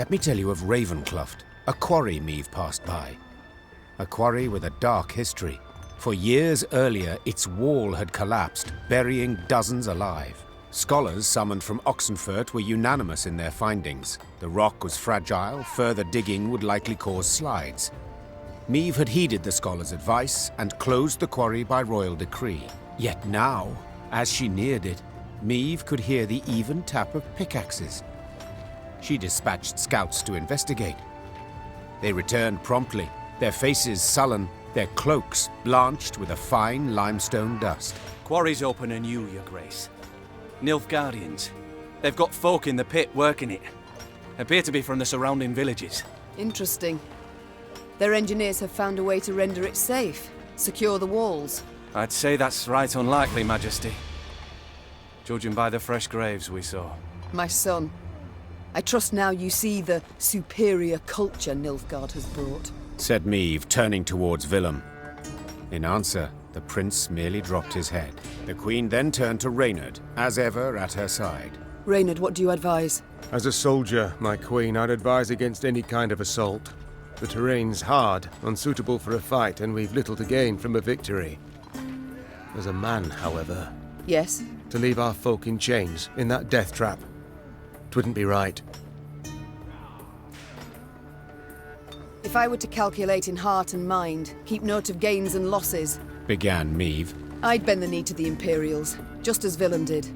Let me tell you of Ravencloft, a quarry Meave passed by. A quarry with a dark history. For years earlier, its wall had collapsed, burying dozens alive. Scholars summoned from Oxenfurt were unanimous in their findings. The rock was fragile, further digging would likely cause slides. Meave had heeded the scholars' advice and closed the quarry by royal decree. Yet now, as she neared it, Meave could hear the even tap of pickaxes. She dispatched scouts to investigate. They returned promptly, their faces sullen, their cloaks blanched with a fine limestone dust. Quarry's open anew, Your Grace. Nilfgaardians. They've got folk in the pit working it. Appear to be from the surrounding villages. Interesting. Their engineers have found a way to render it safe, secure the walls. I'd say that's right unlikely, Majesty. Judging by the fresh graves we saw. My son, I trust now you see the superior culture Nilfgaard has brought. Said Meave, turning towards Willem. In answer, the prince merely dropped his head. The queen then turned to Reynard, as ever at her side. Reynard, what do you advise? As a soldier, my queen, I'd advise against any kind of assault. The terrain's hard, unsuitable for a fight, and we've little to gain from a victory. As a man, however... Yes? To leave our folk in chains, in that death trap. 'Twouldn't be right. If I were to calculate in heart and mind, keep note of gains and losses... Began Meave. I'd bend the knee to the Imperials, just as Willem did.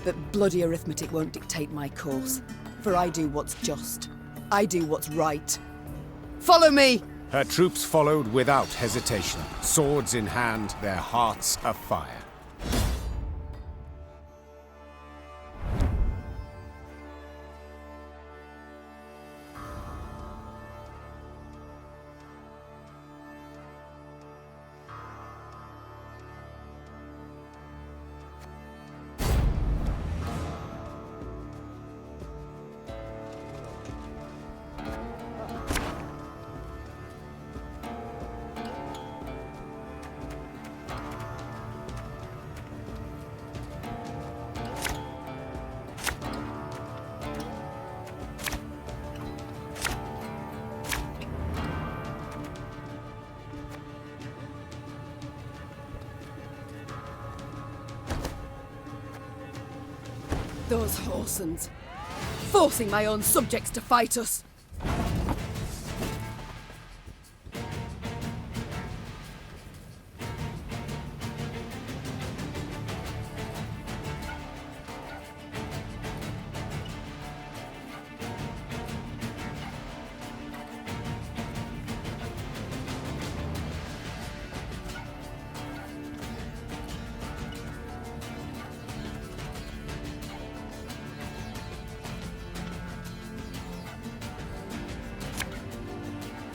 But bloody arithmetic won't dictate my course. For I do what's just. I do what's right. Follow me! Her troops followed without hesitation, swords in hand, their hearts afire. Those Horsens, forcing my own subjects to fight us.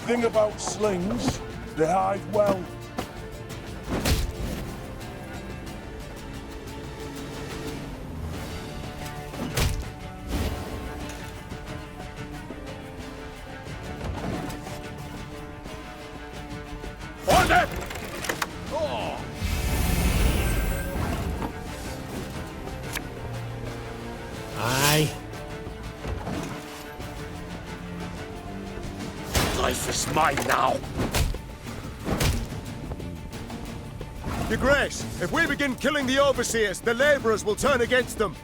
Thing about slings, they hide well. On it! Oh. Aye. Life is mine now. Your Grace, if we begin killing the overseers, the labourers will turn against them.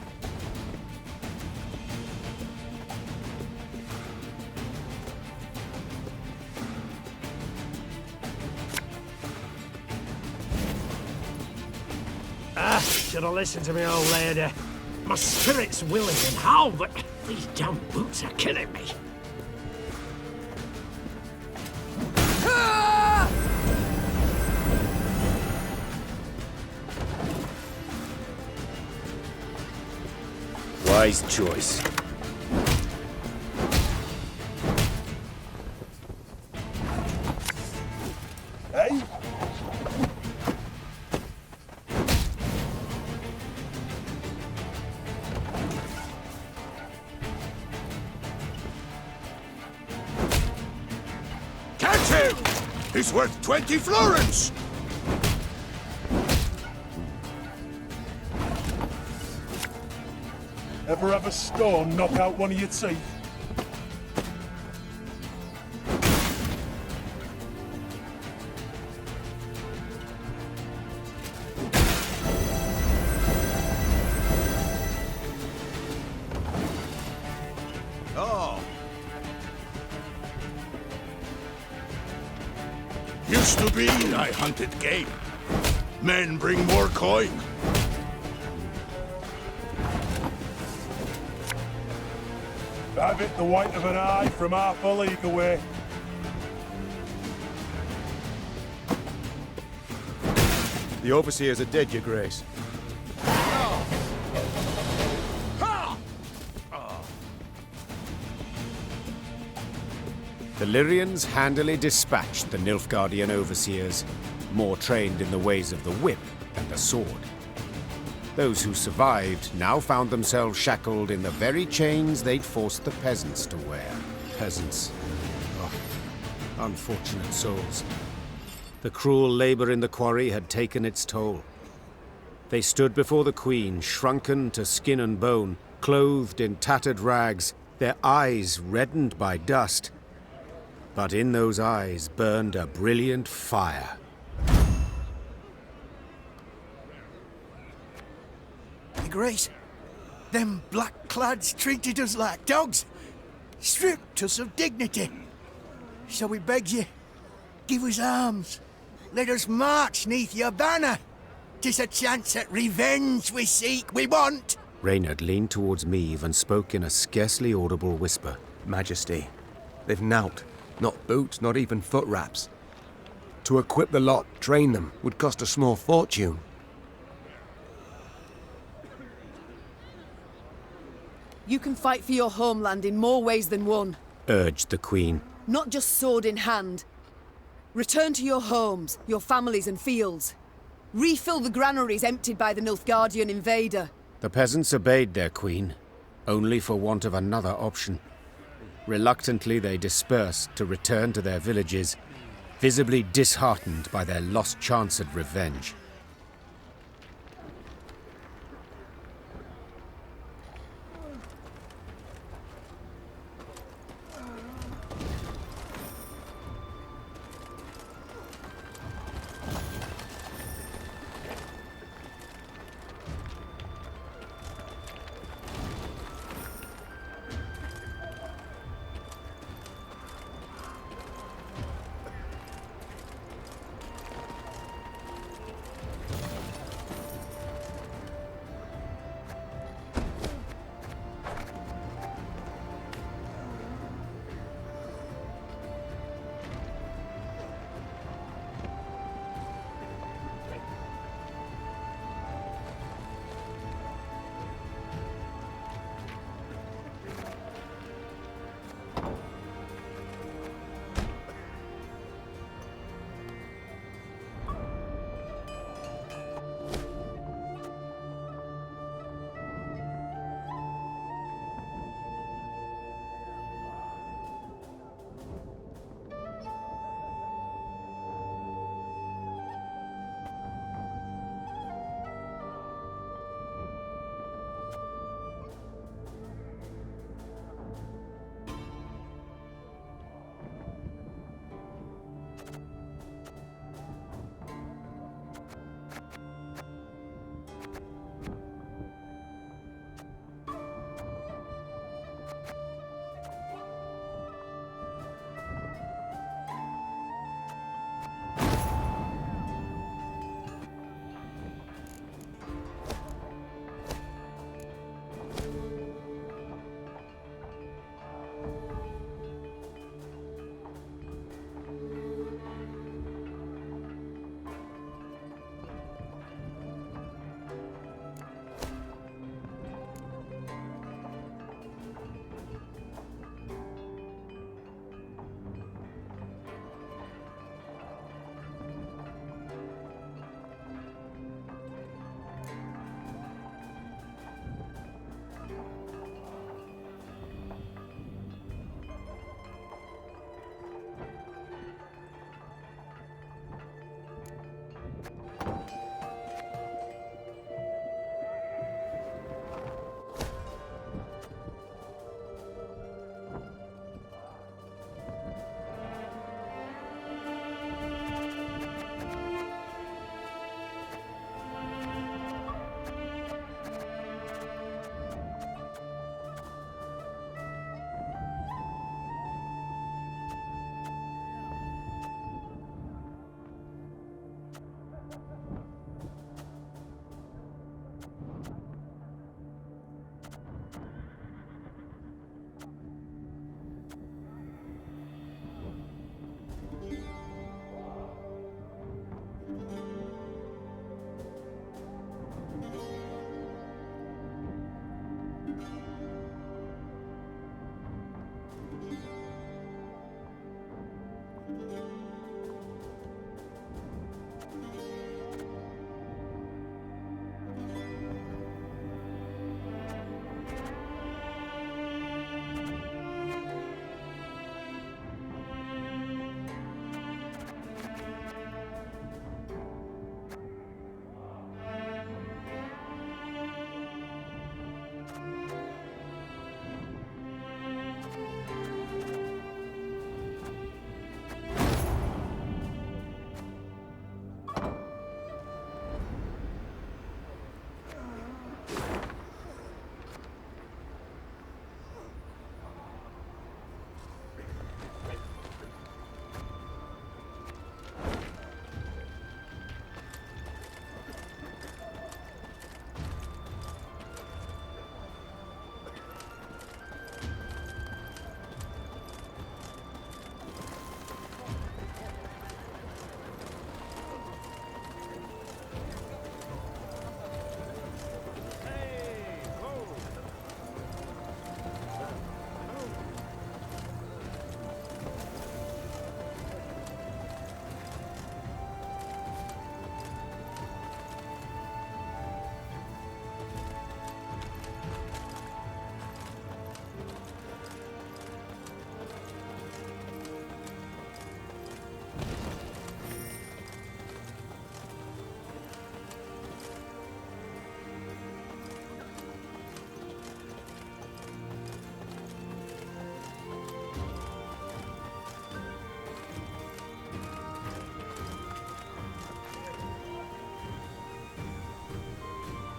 Should have listened to me, old lady. My spirit's willing and how, but these damn boots are killing me. Wise choice. Hey? Catch him! He's worth 20 florins! Ever have a stone knock out one of your teeth? Used to be I hunted game. Men bring more coin. Have it the white of an eye from half a league away. The overseers are dead, Your Grace. The Lyrians handily dispatched the Nilfgaardian overseers, more trained in the ways of the whip than the sword. Those who survived now found themselves shackled in the very chains they'd forced the peasants to wear. Peasants. Oh, unfortunate souls. The cruel labor in the quarry had taken its toll. They stood before the Queen, shrunken to skin and bone, clothed in tattered rags, their eyes reddened by dust. But in those eyes burned a brilliant fire. Your Grace, them black-clads treated us like dogs, stripped us of dignity. So we beg you, give us arms, let us march neath your banner. 'Tis a chance at revenge we seek, we want. Reynard leaned towards Meave and spoke in a scarcely audible whisper. Majesty, they've nowt. Not boots, not even foot wraps. To equip the lot, train them, would cost a small fortune. You can fight for your homeland in more ways than one. Urged the Queen. Not just sword in hand. Return to your homes, your families and fields. Refill the granaries emptied by the Nilfgaardian invader. The peasants obeyed their Queen, only for want of another option. Reluctantly, they dispersed to return to their villages, visibly disheartened by their lost chance at revenge.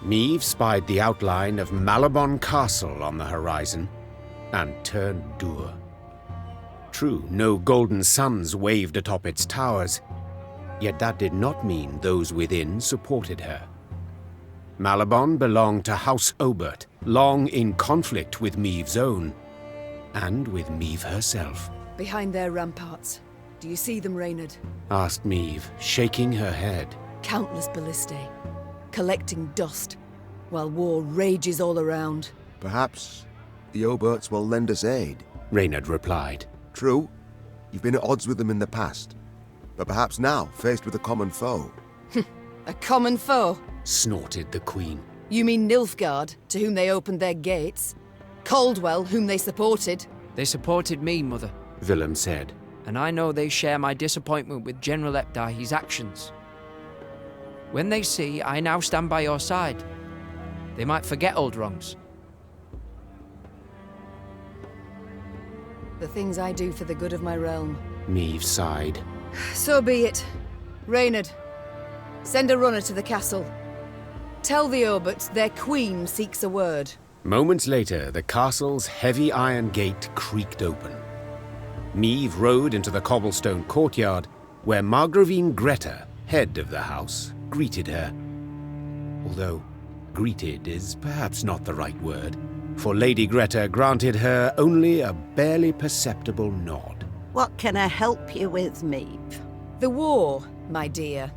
Meve spied the outline of Malabon Castle on the horizon and turned dour. True, no golden suns waved atop its towers, yet that did not mean those within supported her. Malabon belonged to House Obert, long in conflict with Meve's own, and with Meve herself. Behind their ramparts. Do you see them, Reynard? Asked Meve, shaking her head. Countless ballistae, collecting dust, while war rages all around. Perhaps the Oberts will lend us aid. Reynard replied. True, you've been at odds with them in the past, but perhaps now, faced with a common foe. A common foe? Snorted the Queen. You mean Nilfgaard, to whom they opened their gates? Caldwell, whom they supported? They supported me, Mother. Willem said. And I know they share my disappointment with General Epdai's actions. When they see I now stand by your side, they might forget old wrongs. The things I do for the good of my realm. Meve sighed. So be it. Reynard, send a runner to the castle. Tell the Oberts their queen seeks a word. Moments later, the castle's heavy iron gate creaked open. Meve rode into the cobblestone courtyard, where Margravine Greta, head of the house, greeted her. Although greeted is perhaps not the right word, for Lady Greta granted her only a barely perceptible nod. What can I help you with, Meve? The war, my dear.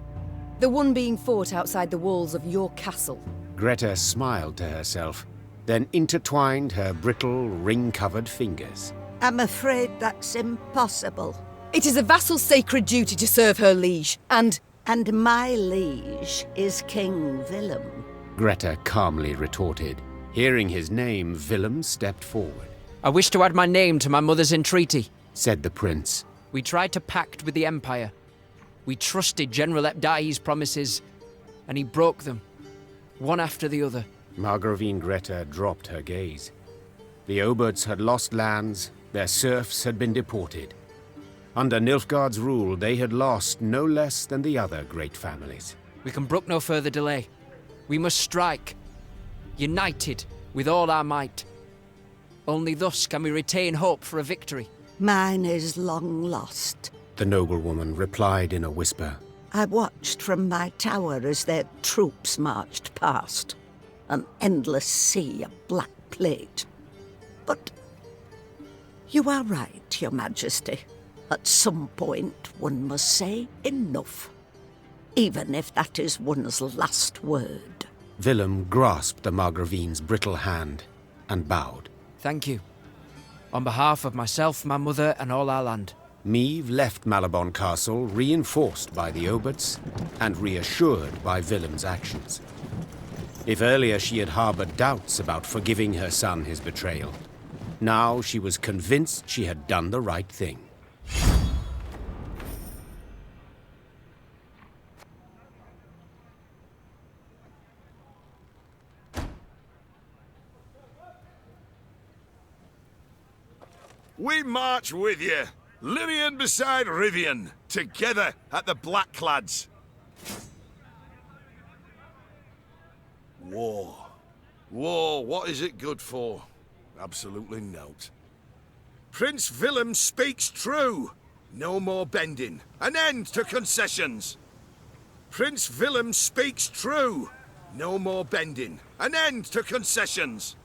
The one being fought outside the walls of your castle. Greta smiled to herself, then intertwined her brittle, ring-covered fingers. I'm afraid that's impossible. It is a vassal's sacred duty to serve her liege, and my liege is King Willem. Greta calmly retorted. Hearing his name, Willem stepped forward. I wish to add my name to my mother's entreaty, said the prince. We tried to pact with the Empire. We trusted General Epdai's promises, and he broke them, one after the other. Margravine Greta dropped her gaze. The Oberts had lost lands, their serfs had been deported. Under Nilfgaard's rule, they had lost no less than the other great families. We can brook no further delay. We must strike, united with all our might. Only thus can we retain hope for a victory. Mine is long lost, the noblewoman replied in a whisper. I watched from my tower as their troops marched past. An endless sea of black plate. But you are right, Your Majesty. At some point, one must say enough. Even if that is one's last word. Willem grasped the Margravine's brittle hand and bowed. Thank you. On behalf of myself, my mother, and all our land. Meve left Malabon Castle reinforced by the Oberts and reassured by Willem's actions. If earlier she had harbored doubts about forgiving her son his betrayal, now she was convinced she had done the right thing. We march with you, Lirian beside Rivian, together at the Blackclads. War. War, what is it good for? Absolutely nought. Prince Willem speaks true. No more bending. An end to concessions. Prince Willem speaks true. No more bending. An end to concessions.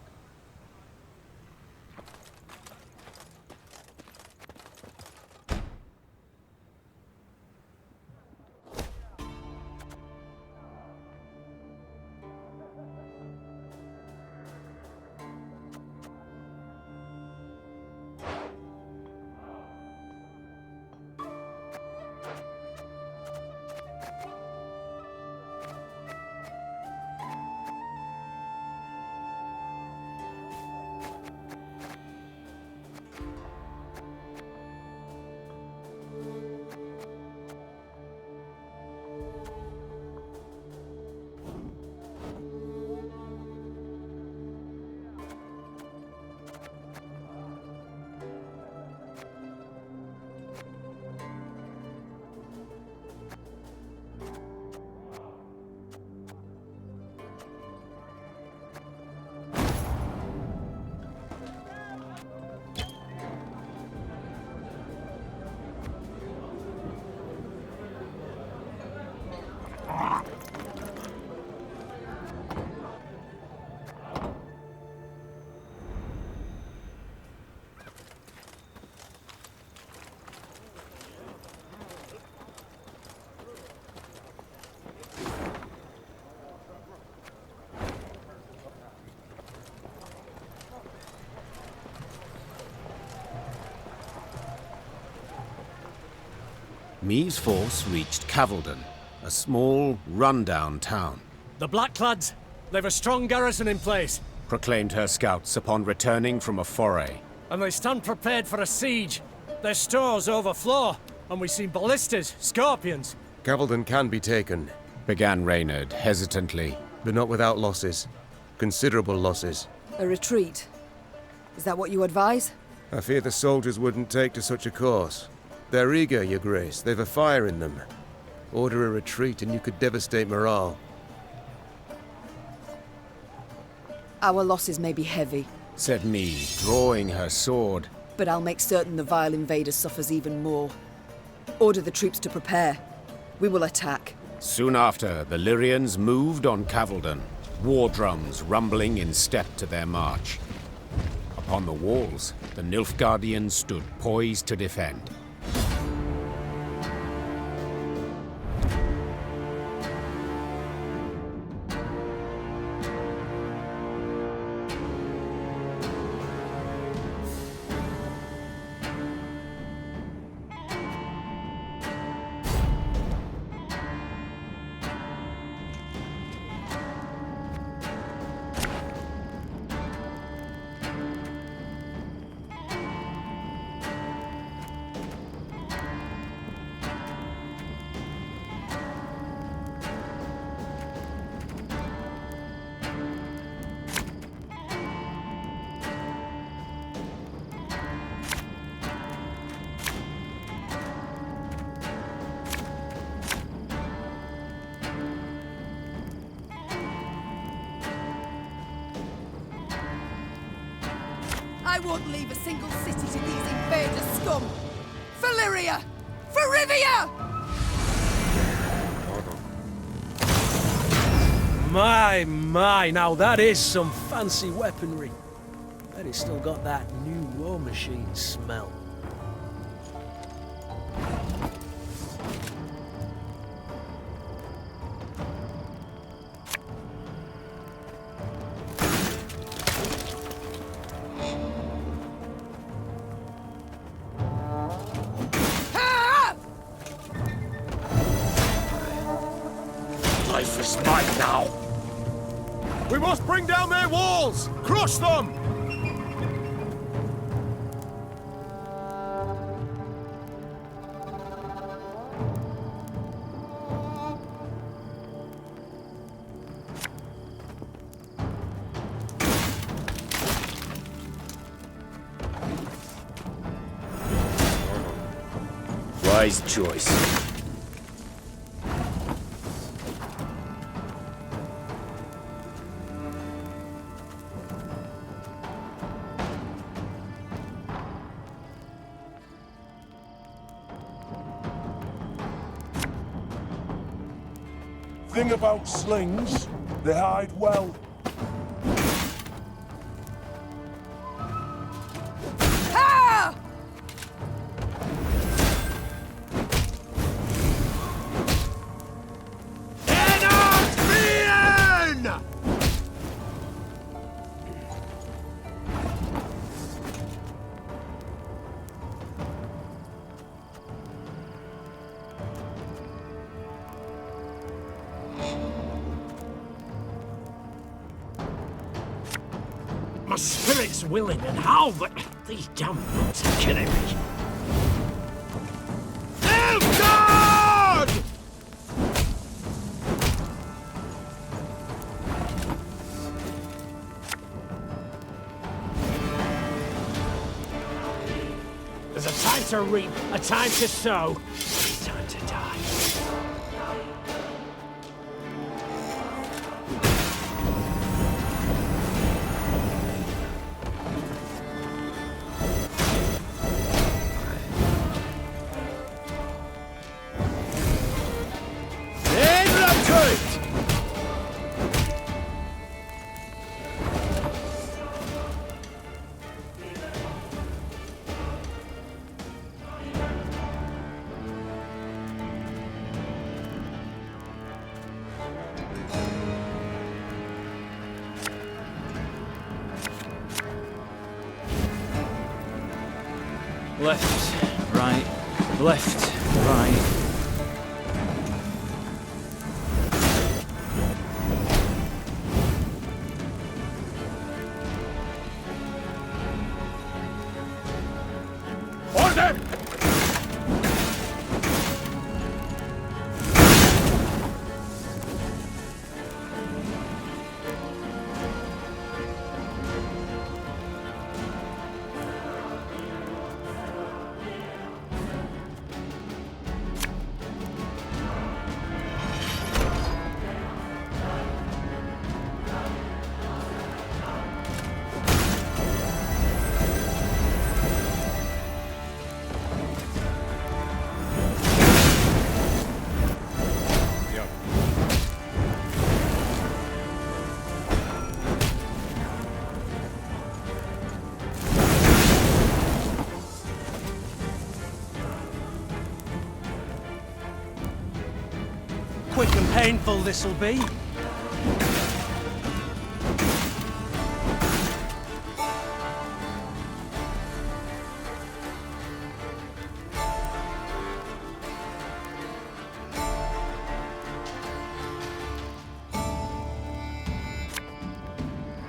Meave's force reached Cavaldon, a small, run-down town, The Blackclads, they've a strong garrison in place, proclaimed her scouts upon returning from a foray. and they stand prepared for a siege. Their stores overflow, and we see ballistas, scorpions. Cavaldon can be taken, Began Reynard hesitantly. but not without losses. Considerable losses. A retreat. Is that what you advise? I fear the soldiers wouldn't take to such a course. They're eager, Your Grace. They've a fire in them. Order a retreat and you could devastate morale. Our losses may be heavy, Said Meave, drawing her sword. but I'll make certain the vile invader suffers even more. Order the troops to prepare. We will attack. Soon after, the Lyrians moved on Cavaldon, war drums rumbling in step to their march. Upon the walls, the Nilfgaardians stood poised to defend. I won't leave a single city to these invader scum! For Lyria! For Rivia! My, now that is some fancy weaponry. Bet it's still got that new war machine smell. Life is mine now. We must bring down their walls! Crush them! Wise choice. Thing about slings, they hide well. Ah! My spirit's willing and how, but these damn boots are killing me. Oh, God! There's a time to reap, a time to sow, a time to die. Left, right, left, Right. Order! Quick and painful this'll be.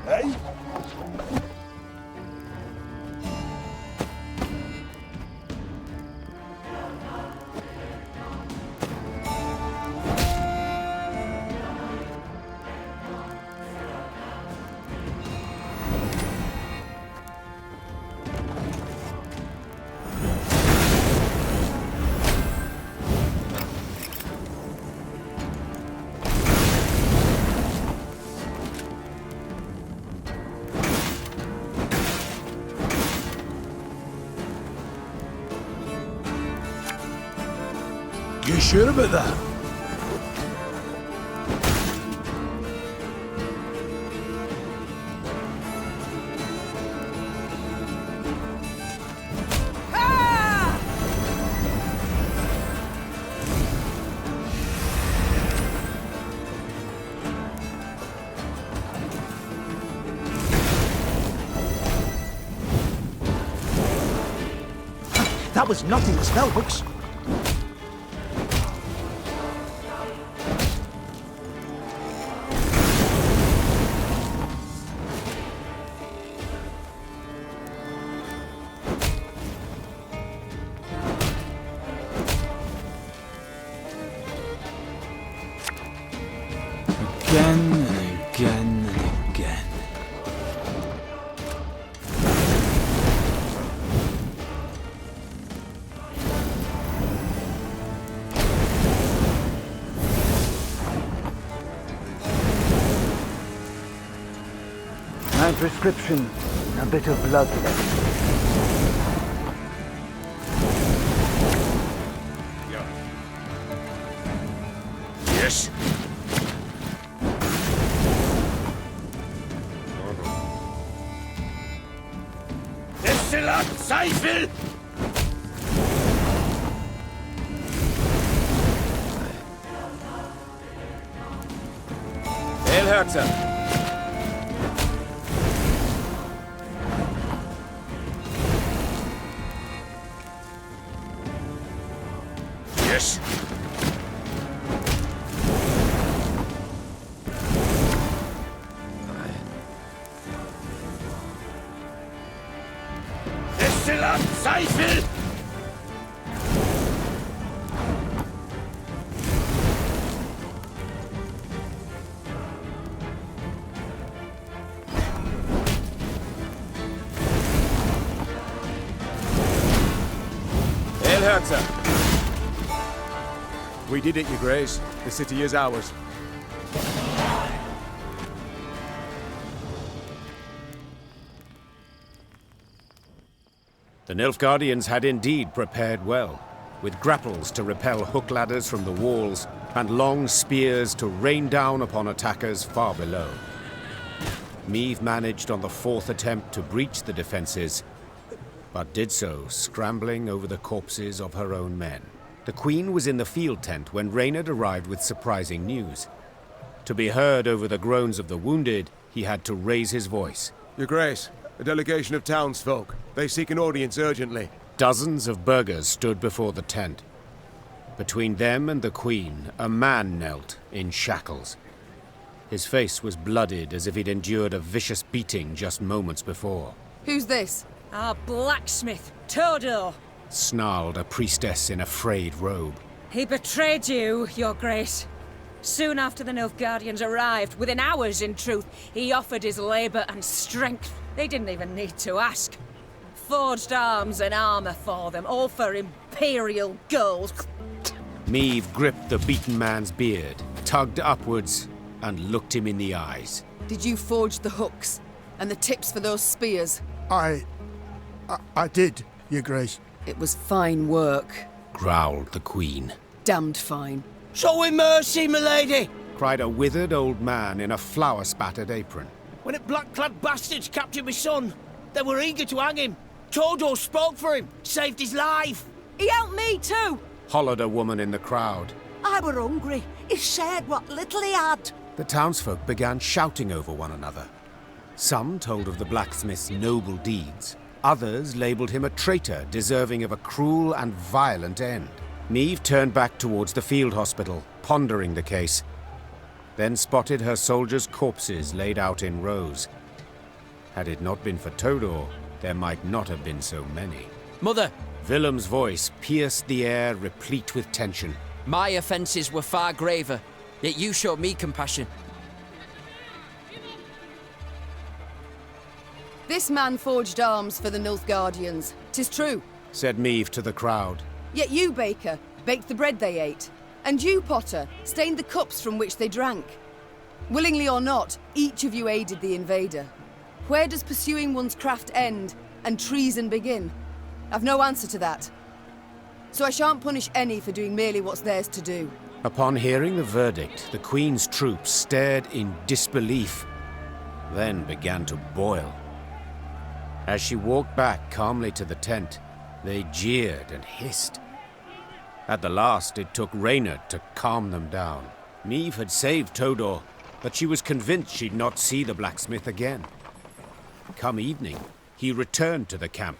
Hey? You sure about that? That was not in the spell books. Again and again and again. My prescription, a bit of blood left. Yes? Destillat Zweifel! Elhörzer! Yes? Destillat Zweifel! Elhörzer! We did it, Your Grace. The city is ours. The Nilfgaardians had indeed prepared well, with grapples to repel hook ladders from the walls and long spears to rain down upon attackers far below. Meve managed on the fourth attempt to breach the defenses, but did so scrambling over the corpses of her own men. The Queen was in the field tent when Reynard arrived with surprising news. To be heard over the groans of the wounded, he had to raise his voice. Your Grace, a delegation of townsfolk. They seek an audience urgently. Dozens of burghers stood before the tent. Between them and the Queen, a man knelt in shackles. His face was blooded as if he'd endured a vicious beating just moments before. Who's this? Our blacksmith, Todor. Snarled a priestess in a frayed robe. He betrayed you, Your Grace. Soon after the Nilfgaardians arrived, within hours in truth, he offered his labour and strength. They didn't even need to ask. Forged arms and armour for them, all for imperial gold. Meave gripped the beaten man's beard, tugged upwards, and looked him in the eyes. Did you forge the hooks and the tips for those spears? I did, Your Grace. It was fine work. Growled the Queen. Damned fine. Show him mercy, milady! Cried a withered old man in a flour-spattered apron. When the black-clad bastards captured my son, they were eager to hang him. Todor spoke for him, saved his life. He helped me too! Hollered a woman in the crowd. I were hungry. He shared what little he had. The townsfolk began shouting over one another. Some told of the blacksmith's noble deeds. Others labelled him a traitor deserving of a cruel and violent end. Niamh turned back towards the field hospital, pondering the case, then spotted her soldiers' corpses laid out in rows. Had it not been for Todor, there might not have been so many. Mother! Willem's voice pierced the air, replete with tension. My offences were far graver, yet you showed me compassion. This man forged arms for the Nilfgaardians. 'Tis true. Said Meave to the crowd. Yet you, Baker, baked the bread they ate. And you, Potter, stained the cups from which they drank. Willingly or not, each of you aided the invader. Where does pursuing one's craft end and treason begin? I've no answer to that. So I shan't punish any for doing merely what's theirs to do. Upon hearing the verdict, the Queen's troops stared in disbelief, then began to boil. As she walked back calmly to the tent, they jeered and hissed. At the last, it took Reynard to calm them down. Meave had saved Todor, but she was convinced she'd not see the blacksmith again. Come evening, he returned to the camp,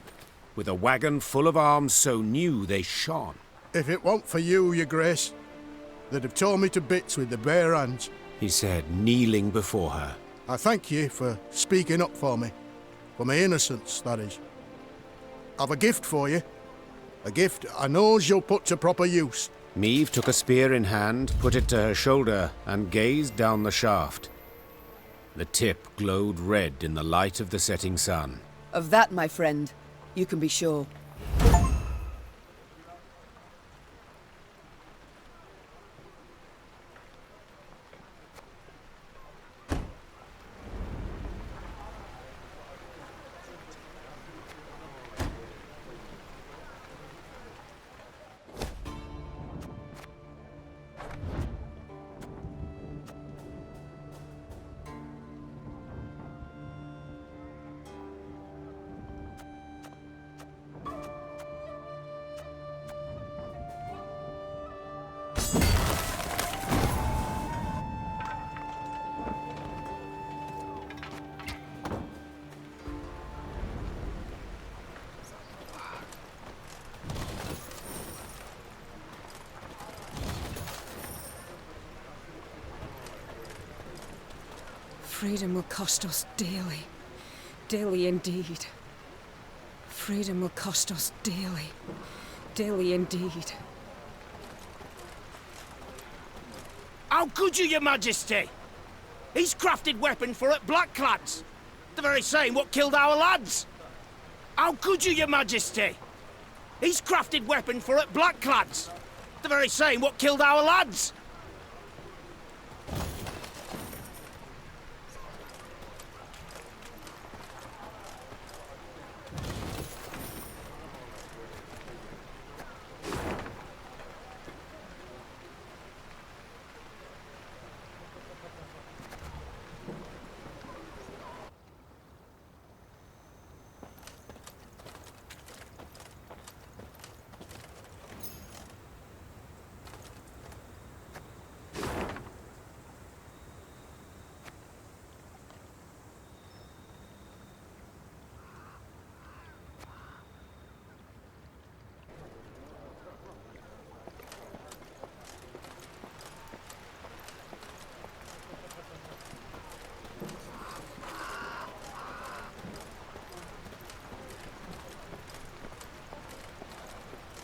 with a wagon full of arms so new they shone. If it weren't for you, Your Grace, they'd have torn me to bits with their bare hands. He said, kneeling before her. I thank you for speaking up for me. For my innocence, that is. I've a gift for you. A gift I knows you'll put to proper use. Meave took a spear in hand, put it to her shoulder, and gazed down the shaft. The tip glowed red in the light of the setting sun. Of that, my friend, you can be sure. Freedom will cost us dearly. Dearly indeed. Freedom will cost us dearly. Dearly indeed. How could you, Your Majesty? He's crafted weapons for it blackclads. The very same what killed our lads. How could you, Your Majesty? He's crafted weapons for it blackclads. The very same what killed our lads.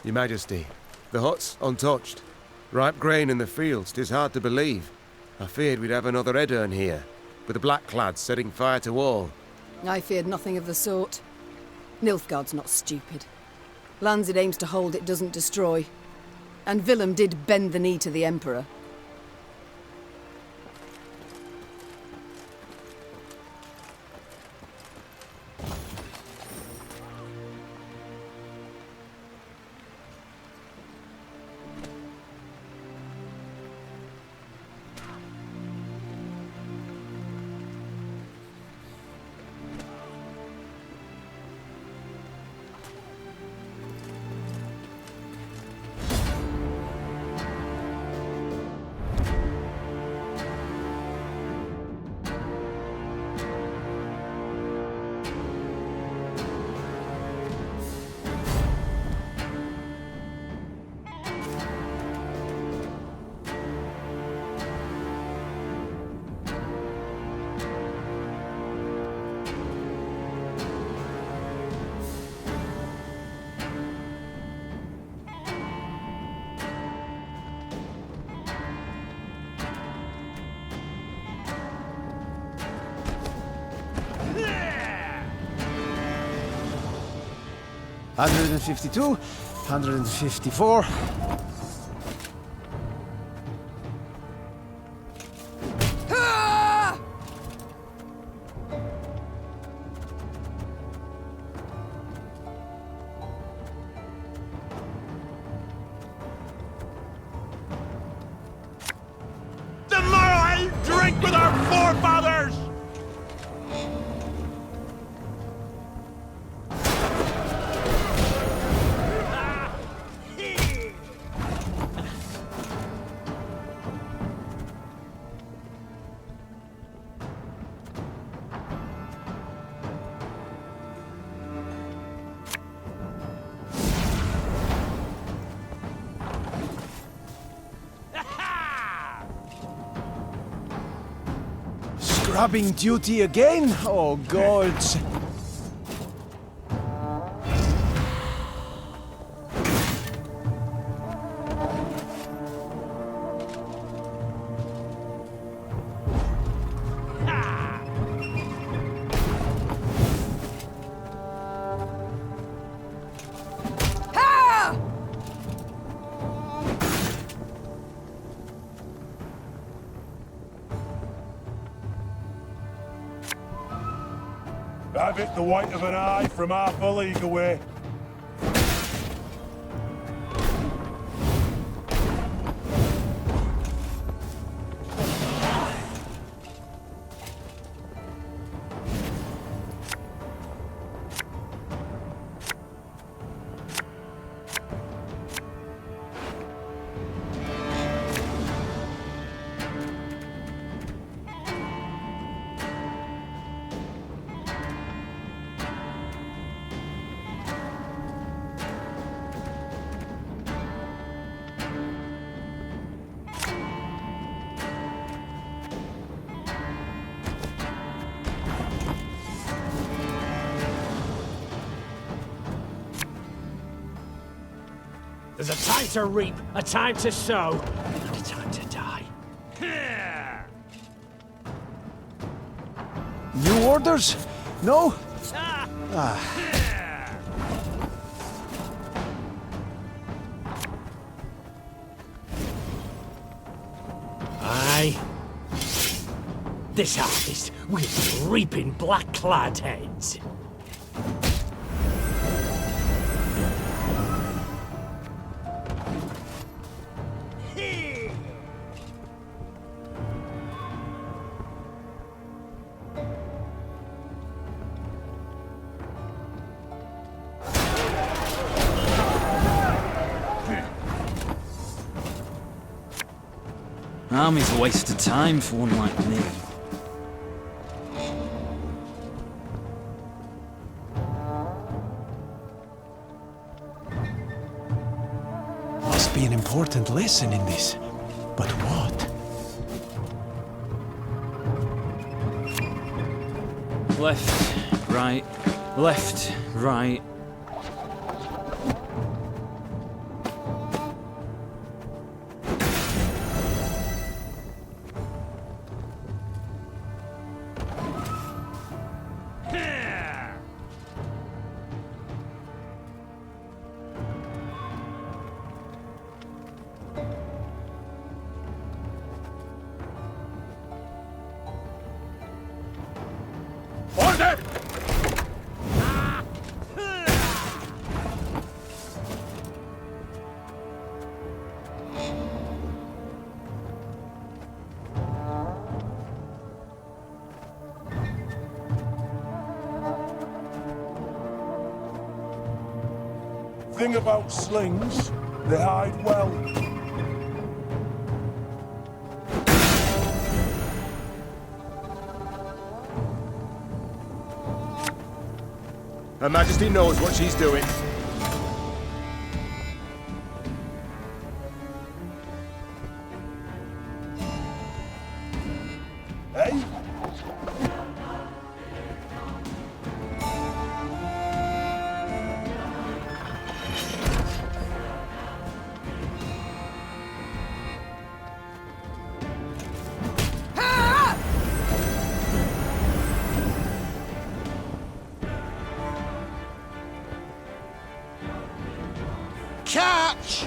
Your Majesty, the hut's untouched. Ripe grain in the fields, 'tis hard to believe. I feared we'd have another Edirn here, with the Blackclads setting fire to all. I feared nothing of the sort. Nilfgaard's not stupid. Lands it aims to hold, it doesn't destroy. And Willem did bend the knee to the Emperor. Yeah! 152, 154. The Morrowind drink with our forefathers! Scrubbing duty again? Oh, gods. Have it the white of an eye from half a league away. There's a time to reap, a time to sow, and a time to die. New orders? No? Aye. This harvest will be reaping black-clad heads. Army's a waste of time for one like me. Must be an important lesson in this. But what? Left, right, left, right. thing about slings, they hide well. Her Majesty knows what she's doing. Hey? Catch!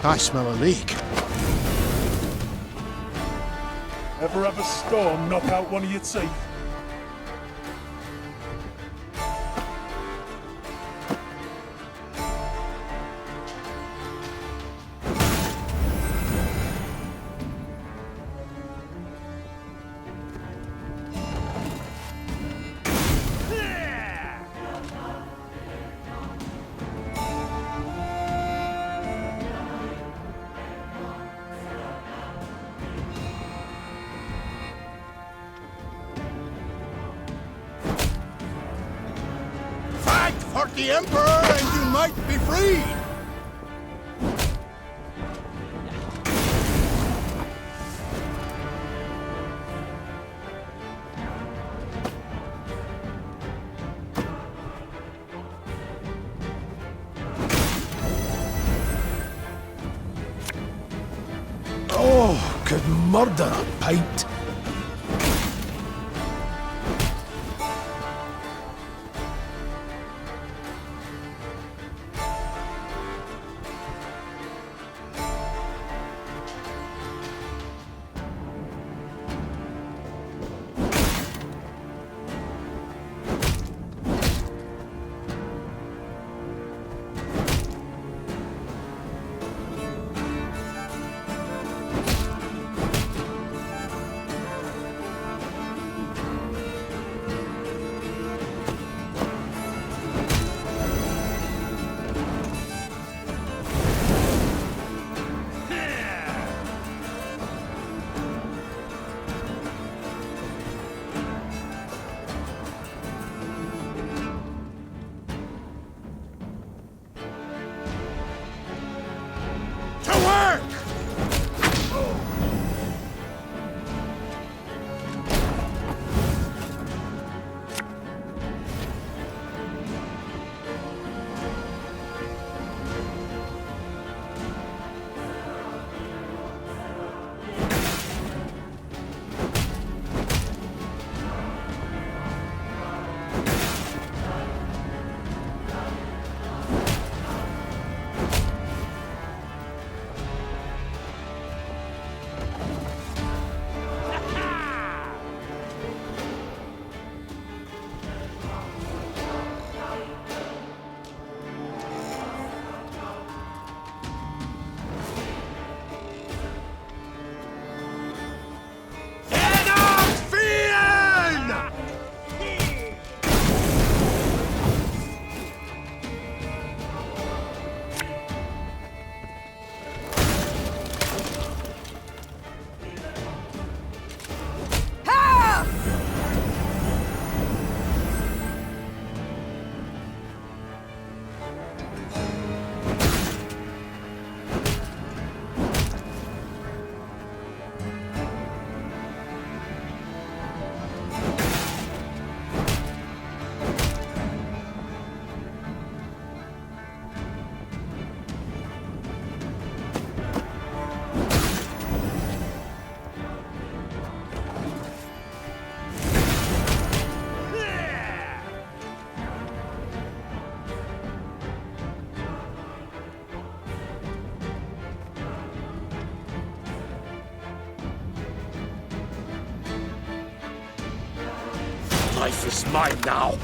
I smell a leak. Ever have a storm knock out one of your teeth? Fight for the Emperor and you might be freed! Oh, could murder a pint. Life is mine now.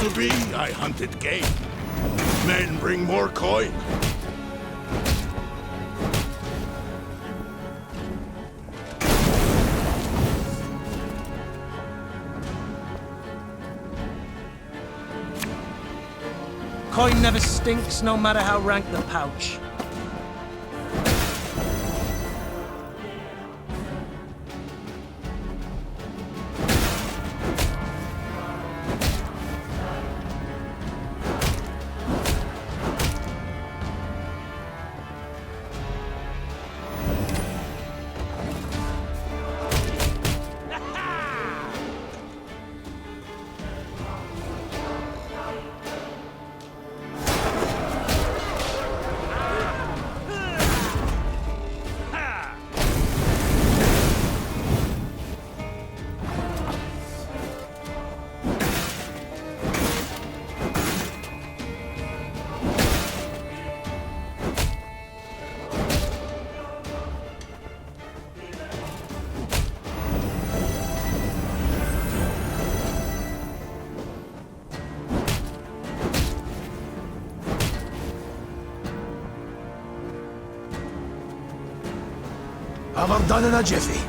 to be, I hunted game. Men bring more coin. Coin never stinks, no matter how rank the pouch. I'm done in a jiffy.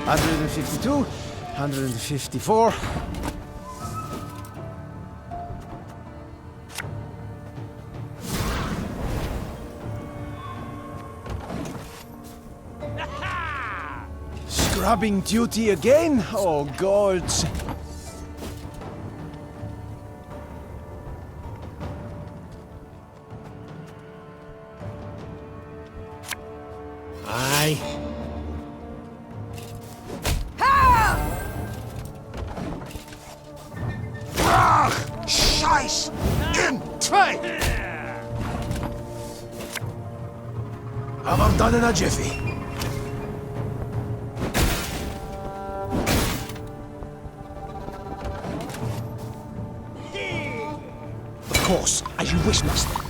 152, 154. Scrubbing duty again? Oh, gods. Aye. Scheiß! In twee! I'm done in a jiffy. Of course, as you wish, master.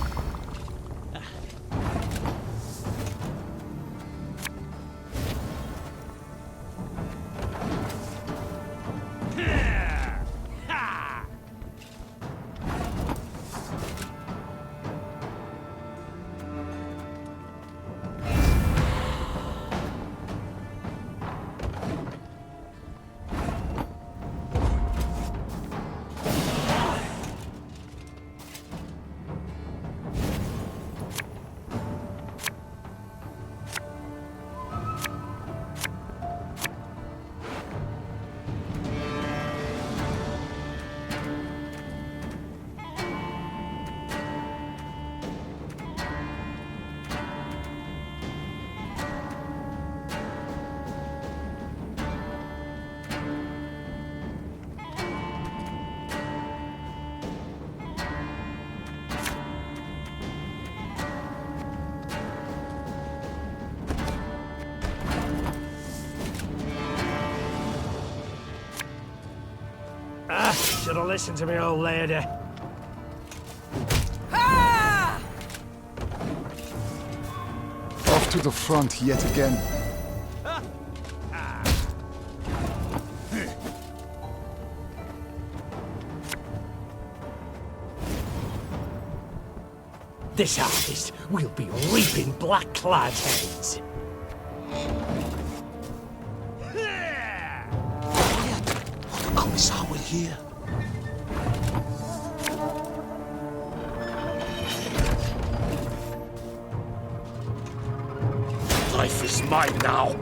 Should have listened to me, old lady. Off to the front yet again. This harvest, we'll be reaping black-clad heads. Commissar will hear. Life is mine now.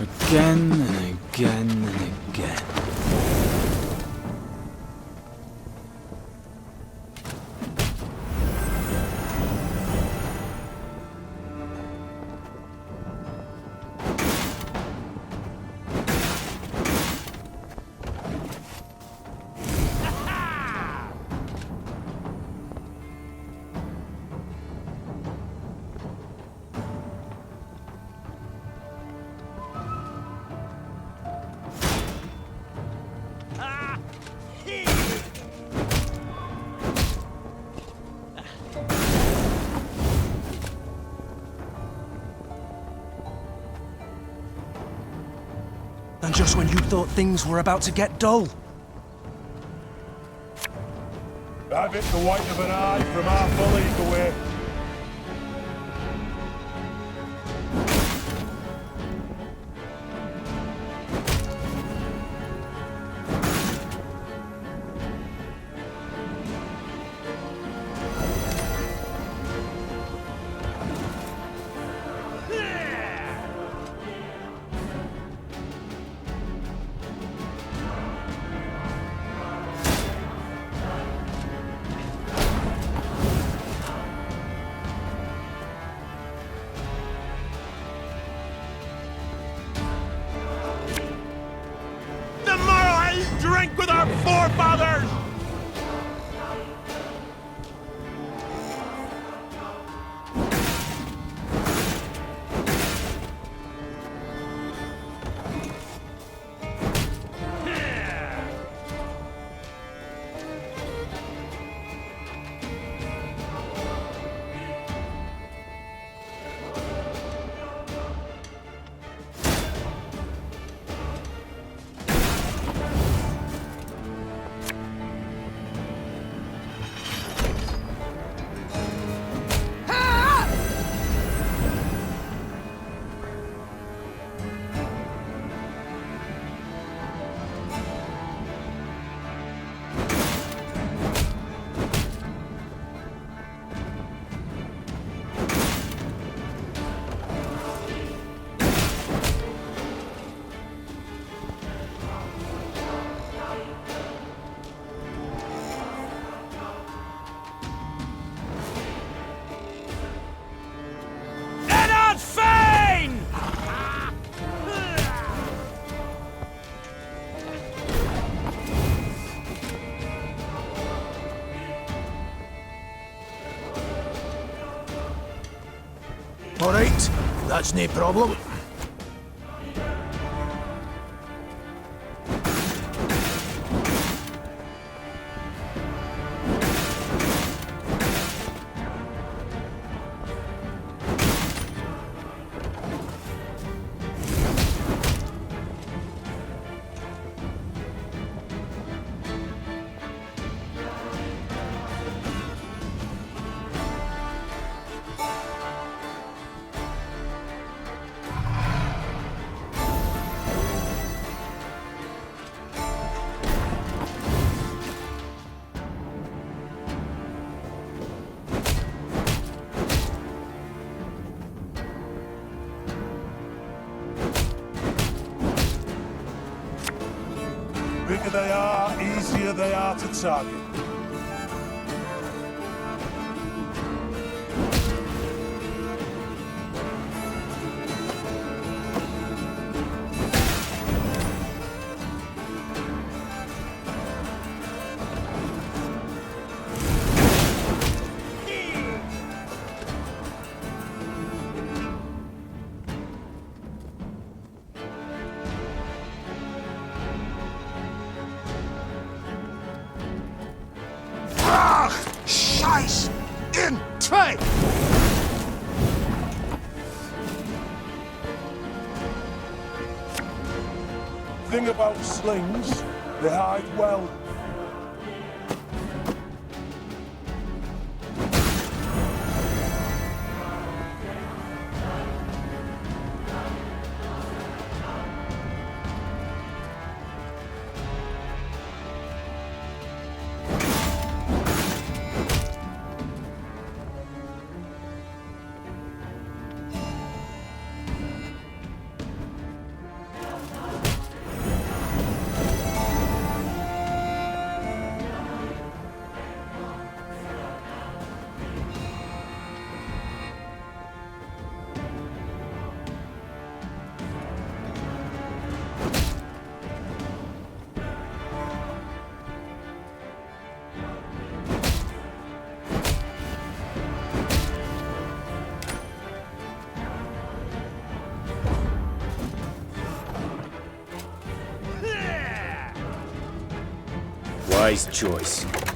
Again and again and again. And just when you thought things were about to get dull. Have it the white of an eye from half a league away. Drink with our forefathers! That's no problem. Bigger they are, easier they are to target. Scheiß in Trade! Thing about slings, they hide well. Wise choice.